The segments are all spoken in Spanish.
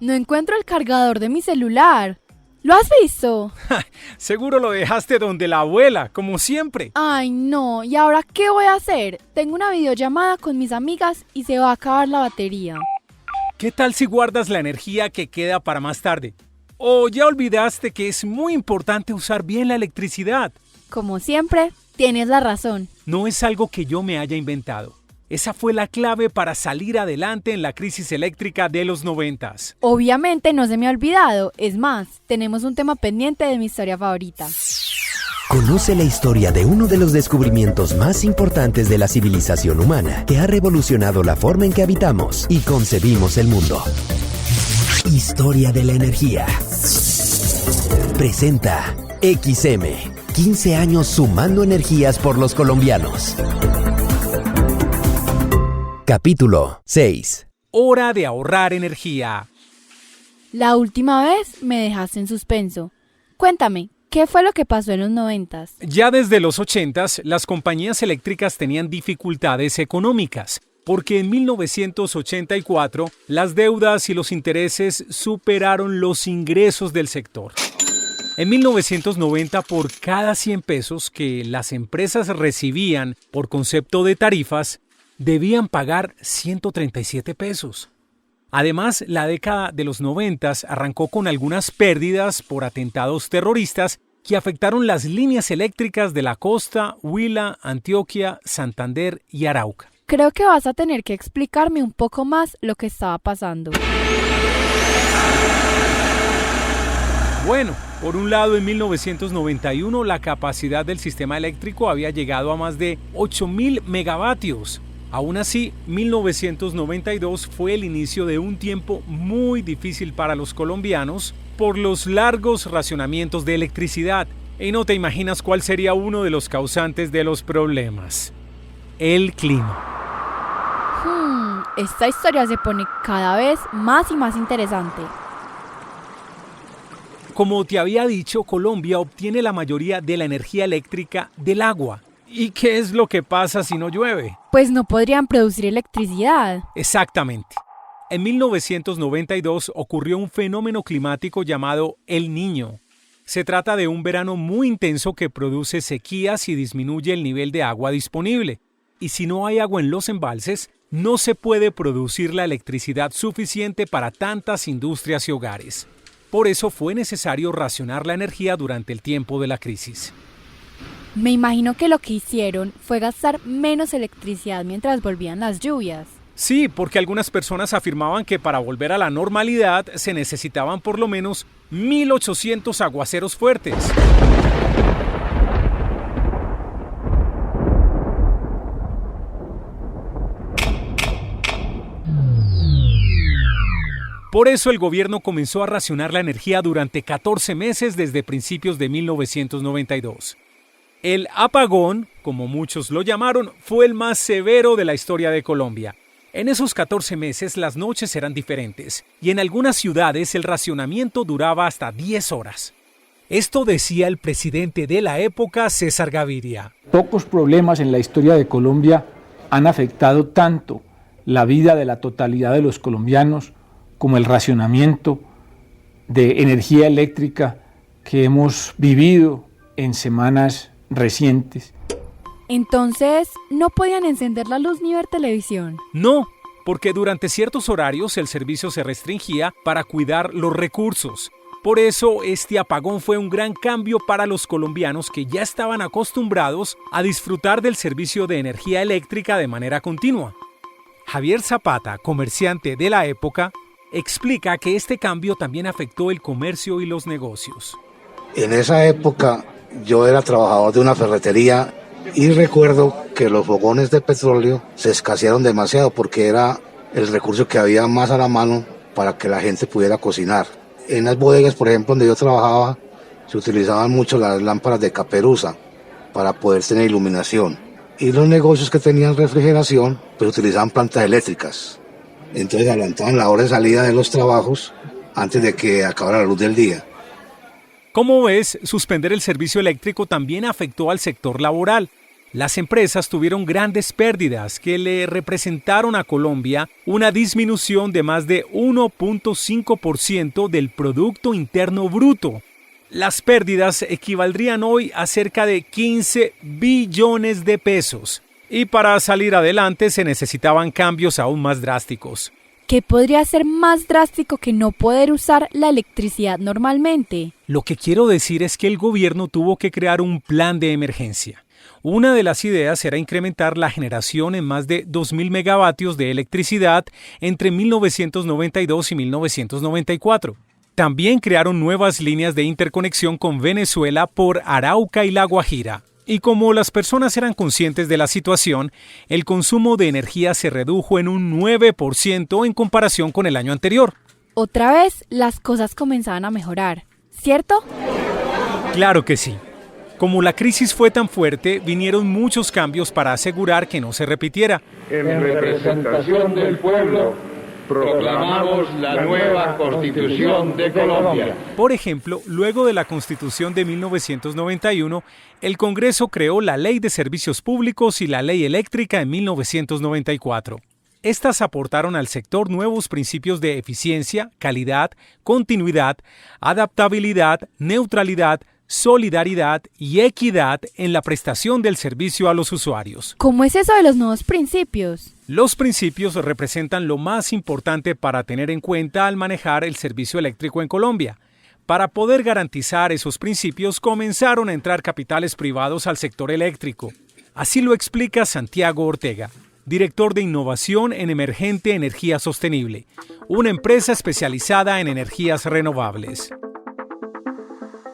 No encuentro el cargador de mi celular. ¿Lo has visto? Seguro lo dejaste donde la abuela, como siempre. Ay, no. ¿Y ahora qué voy a hacer? Tengo una videollamada con mis amigas y se va a acabar la batería. ¿Qué tal si guardas la energía que queda para más tarde? ¿O ya olvidaste que es muy importante usar bien la electricidad? Como siempre, tienes la razón. No es algo que yo me haya inventado. Esa fue la clave para salir adelante en la crisis eléctrica de los 90s. Obviamente no se me ha olvidado. Es más, tenemos un tema pendiente de mi historia favorita. Conoce la historia de uno de los descubrimientos más importantes de la civilización humana que ha revolucionado la forma en que habitamos y concebimos el mundo. Historia de la energía. Presenta XM, 15 años sumando energías por los colombianos. Capítulo 6. Hora de ahorrar energía. La última vez me dejaste en suspenso. Cuéntame, ¿qué fue lo que pasó en los 90s? Ya desde los 80s, las compañías eléctricas tenían dificultades económicas, porque en 1984 las deudas y los intereses superaron los ingresos del sector. En 1990, por cada 100 pesos que las empresas recibían por concepto de tarifas, debían pagar 137 pesos. Además, la década de los 90 arrancó con algunas pérdidas por atentados terroristas que afectaron las líneas eléctricas de la costa, Huila, Antioquia, Santander y Arauca. Creo que vas a tener que explicarme un poco más lo que estaba pasando. Bueno, por un lado, en 1991 la capacidad del sistema eléctrico había llegado a más de 8.000 megavatios. Aún así, 1992 fue el inicio de un tiempo muy difícil para los colombianos por los largos racionamientos de electricidad. Y no te imaginas cuál sería uno de los causantes de los problemas: el clima. Esta historia se pone cada vez más y más interesante. Como te había dicho, Colombia obtiene la mayoría de la energía eléctrica del agua. ¿Y qué es lo que pasa si no llueve? Pues no podrían producir electricidad. Exactamente. En 1992 ocurrió un fenómeno climático llamado El Niño. Se trata de un verano muy intenso que produce sequías y disminuye el nivel de agua disponible. Y si no hay agua en los embalses, no se puede producir la electricidad suficiente para tantas industrias y hogares. Por eso fue necesario racionar la energía durante el tiempo de la crisis. Me imagino que lo que hicieron fue gastar menos electricidad mientras volvían las lluvias. Sí, porque algunas personas afirmaban que para volver a la normalidad se necesitaban por lo menos 1.800 aguaceros fuertes. Por eso el gobierno comenzó a racionar la energía durante 14 meses desde principios de 1992. El apagón, como muchos lo llamaron, fue el más severo de la historia de Colombia. En esos 14 meses las noches eran diferentes y en algunas ciudades el racionamiento duraba hasta 10 horas. Esto decía el presidente de la época, César Gaviria. Pocos problemas en la historia de Colombia han afectado tanto la vida de la totalidad de los colombianos como el racionamiento de energía eléctrica que hemos vivido en semanas recientes. Entonces, ¿no podían encender la luz ni ver televisión? No, porque durante ciertos horarios el servicio se restringía para cuidar los recursos. Por eso este apagón fue un gran cambio para los colombianos que ya estaban acostumbrados a disfrutar del servicio de energía eléctrica de manera continua. Javier Zapata, comerciante de la época, explica que este cambio también afectó el comercio y los negocios. En esa época yo era trabajador de una ferretería y recuerdo que los fogones de petróleo se escasearon demasiado porque era el recurso que había más a la mano para que la gente pudiera cocinar. En las bodegas, por ejemplo, donde yo trabajaba, se utilizaban mucho las lámparas de caperuza para poder tener iluminación. Y los negocios que tenían refrigeración, pues utilizaban plantas eléctricas. Entonces adelantaban la hora de salida de los trabajos antes de que acabara la luz del día. Como ves, suspender el servicio eléctrico también afectó al sector laboral. Las empresas tuvieron grandes pérdidas que le representaron a Colombia una disminución de más de 1.5% del Producto Interno Bruto. Las pérdidas equivaldrían hoy a cerca de 15 billones de pesos. Y para salir adelante se necesitaban cambios aún más drásticos. ¿Qué podría ser más drástico que no poder usar la electricidad normalmente? Lo que quiero decir es que el gobierno tuvo que crear un plan de emergencia. Una de las ideas era incrementar la generación en más de 2.000 megavatios de electricidad entre 1992 y 1994. También crearon nuevas líneas de interconexión con Venezuela por Arauca y La Guajira. Y como las personas eran conscientes de la situación, el consumo de energía se redujo en un 9% en comparación con el año anterior. Otra vez las cosas comenzaban a mejorar, ¿cierto? Claro que sí. Como la crisis fue tan fuerte, vinieron muchos cambios para asegurar que no se repitiera. En representación del pueblo, proclamamos la nueva Constitución de Colombia. Por ejemplo, luego de la Constitución de 1991, el Congreso creó la Ley de Servicios Públicos y la Ley Eléctrica en 1994. Estas aportaron al sector nuevos principios de eficiencia, calidad, continuidad, adaptabilidad, neutralidad, solidaridad y equidad en la prestación del servicio a los usuarios. ¿Cómo es eso de los nuevos principios? Los principios representan lo más importante para tener en cuenta al manejar el servicio eléctrico en Colombia. Para poder garantizar esos principios, comenzaron a entrar capitales privados al sector eléctrico. Así lo explica Santiago Ortega, director de Innovación en Emergente Energía Sostenible, una empresa especializada en energías renovables.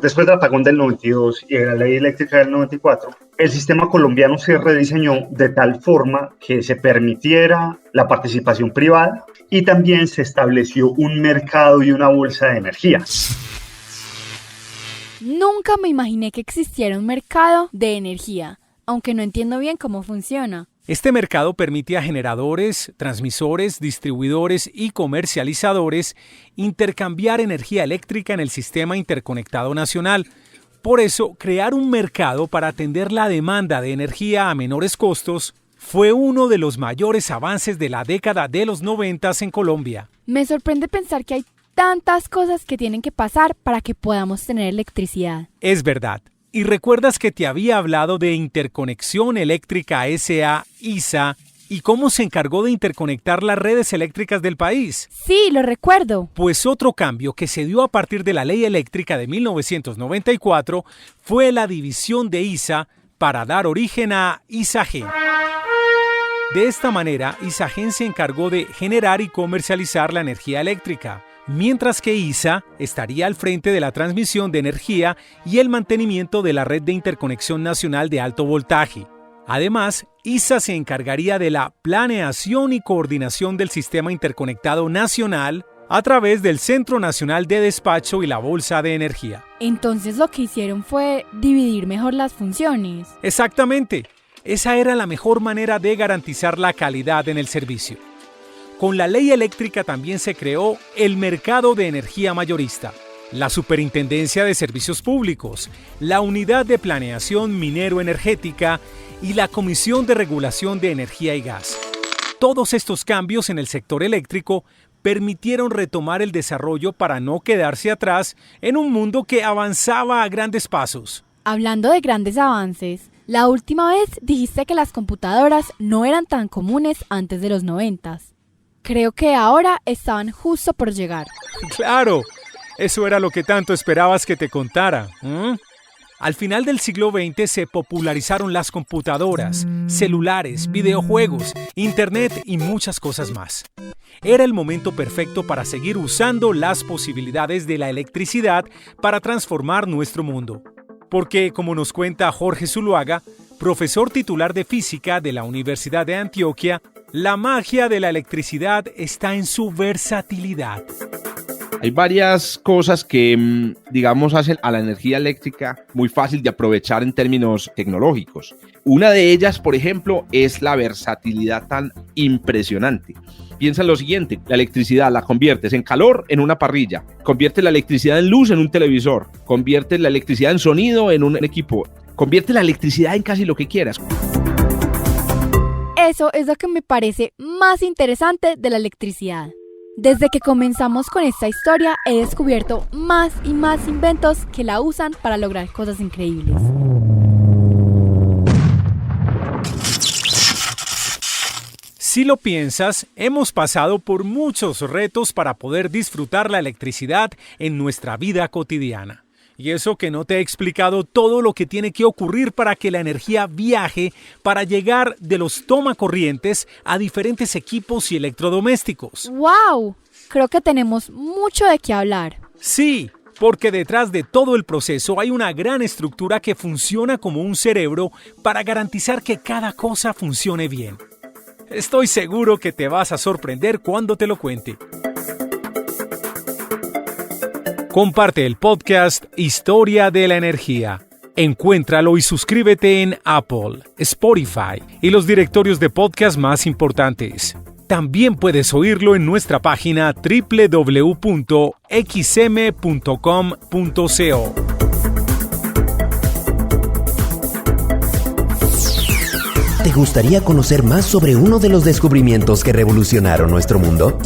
Después del apagón del 92 y de la ley eléctrica del 94, el sistema colombiano se rediseñó de tal forma que se permitiera la participación privada y también se estableció un mercado y una bolsa de energía. Nunca me imaginé que existiera un mercado de energía, aunque no entiendo bien cómo funciona. Este mercado permite a generadores, transmisores, distribuidores y comercializadores intercambiar energía eléctrica en el sistema interconectado nacional. Por eso, crear un mercado para atender la demanda de energía a menores costos fue uno de los mayores avances de la década de los 90 en Colombia. Me sorprende pensar que hay tantas cosas que tienen que pasar para que podamos tener electricidad. Es verdad. ¿Y recuerdas que te había hablado de Interconexión Eléctrica S.A. ISA y cómo se encargó de interconectar las redes eléctricas del país? Sí, lo recuerdo. Pues otro cambio que se dio a partir de la Ley Eléctrica de 1994 fue la división de ISA para dar origen a ISAGEN. De esta manera, ISAGEN se encargó de generar y comercializar la energía eléctrica, mientras que ISA estaría al frente de la transmisión de energía y el mantenimiento de la red de interconexión nacional de alto voltaje. Además, ISA se encargaría de la planeación y coordinación del sistema interconectado nacional a través del Centro Nacional de Despacho y la Bolsa de Energía. Entonces lo que hicieron fue dividir mejor las funciones. Exactamente. Esa era la mejor manera de garantizar la calidad en el servicio. Con la ley eléctrica también se creó el mercado de energía mayorista, la Superintendencia de Servicios Públicos, la Unidad de Planeación Minero-Energética y la Comisión de Regulación de Energía y Gas. Todos estos cambios en el sector eléctrico permitieron retomar el desarrollo para no quedarse atrás en un mundo que avanzaba a grandes pasos. Hablando de grandes avances, la última vez dijiste que las computadoras no eran tan comunes antes de los 90. Creo que ahora estaban justo por llegar. ¡Claro! Eso era lo que tanto esperabas que te contara. Al final del siglo XX se popularizaron las computadoras, celulares, videojuegos, internet y muchas cosas más. Era el momento perfecto para seguir usando las posibilidades de la electricidad para transformar nuestro mundo. Porque, como nos cuenta Jorge Zuluaga, profesor titular de física de la Universidad de Antioquia, la magia de la electricidad está en su versatilidad. Hay varias cosas que, digamos, hacen a la energía eléctrica muy fácil de aprovechar en términos tecnológicos. Una de ellas, por ejemplo, es la versatilidad tan impresionante. Piensa en lo siguiente: la electricidad la conviertes en calor en una parrilla, conviertes la electricidad en luz en un televisor, conviertes la electricidad en sonido en un equipo, Convierte la electricidad en casi lo que quieras. Eso es lo que me parece más interesante de la electricidad. Desde que comenzamos con esta historia, he descubierto más y más inventos que la usan para lograr cosas increíbles. Si lo piensas, hemos pasado por muchos retos para poder disfrutar la electricidad en nuestra vida cotidiana. Y eso que no te he explicado todo lo que tiene que ocurrir para que la energía viaje para llegar de los tomacorrientes a diferentes equipos y electrodomésticos. ¡Wow! Creo que tenemos mucho de qué hablar. Sí, porque detrás de todo el proceso hay una gran estructura que funciona como un cerebro para garantizar que cada cosa funcione bien. Estoy seguro que te vas a sorprender cuando te lo cuente. Comparte el podcast Historia de la Energía. Encuéntralo y suscríbete en Apple, Spotify y los directorios de podcast más importantes. También puedes oírlo en nuestra página www.xm.com.co. ¿Te gustaría conocer más sobre uno de los descubrimientos que revolucionaron nuestro mundo?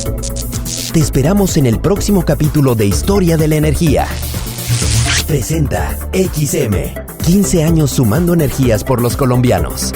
Te esperamos en el próximo capítulo de Historia de la Energía. Presenta XM, 15 años sumando energías por los colombianos.